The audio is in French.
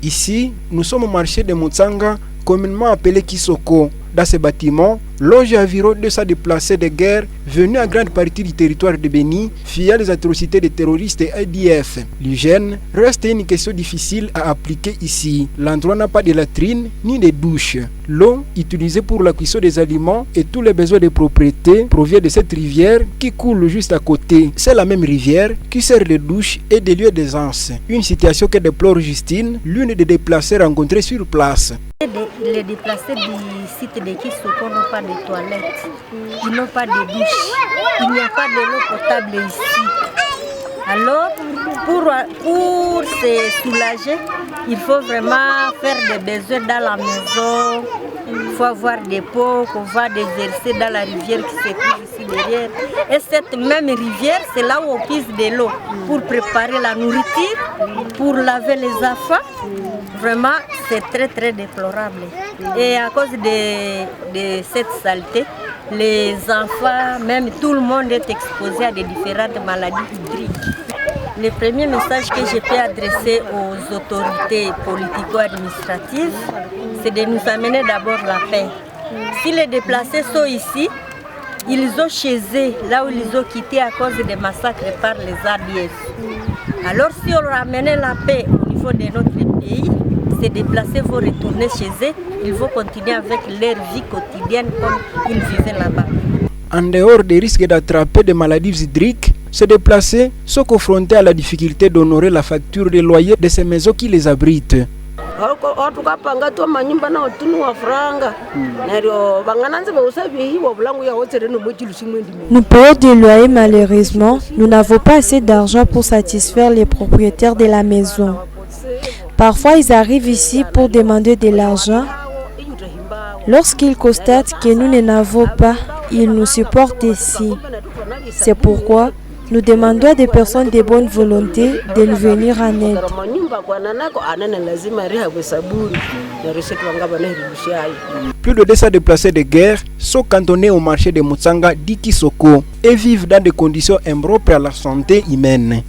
Ici, nous sommes au marché de Mutsanga, communément appelé Kisoko. Dans ce bâtiment, logent environ 200 déplacés de guerre venus en grande partie du territoire de Béni, fuyant les atrocités des terroristes et ADF. L'hygiène reste une question difficile à appliquer ici. L'endroit n'a pas de latrine ni de douche. L'eau utilisée pour la cuisson des aliments et tous les besoins de propriété provient de cette rivière qui coule juste à côté. C'est la même rivière qui sert de douche et de lieu d'aisance. Une situation que déplore Justine, l'une des déplacés rencontrés sur place. Les déplacés du site de Kisoko n'ont pas de toilettes, ils n'ont pas de douche, il n'y a pas de l'eau potable ici. Alors, pour se soulager, il faut vraiment faire des besoins dans la maison. Il faut avoir des pots qu'on va déverser dans la rivière qui se trouve ici derrière. Et cette même rivière, c'est là où on pisse de l'eau pour préparer la nourriture, pour laver les enfants. Vraiment, c'est très très déplorable. Et à cause de cette saleté, les enfants, même tout le monde est exposé à des différentes maladies hydriques. Le premier message que je peux adresser aux autorités politico-administratives, c'est de nous amener d'abord la paix. Si les déplacés sont ici, ils ont chez eux, là où ils ont quitté à cause des massacres par les ADF. Alors si on ramenait la paix au niveau de notre pays, ces déplacés vont retourner chez eux, ils vont continuer avec leur vie quotidienne comme ils vivaient là-bas. En dehors des risques d'attraper des maladies hydriques, ces déplacés sont confrontés à la difficulté d'honorer la facture de loyer de ces maisons qui les abritent. Nous payons des loyers malheureusement, nous n'avons pas assez d'argent pour satisfaire les propriétaires de la maison. Parfois, ils arrivent ici pour demander de l'argent. Lorsqu'ils constatent que nous n'en avons pas, ils nous supportent ici. C'est pourquoi nous demandons à des personnes de bonne volonté de nous venir en aide. Plus de 200 déplacés de guerre sont cantonnés au marché de Mutsanga dit Kisoko et vivent dans des conditions impropres à la santé humaine.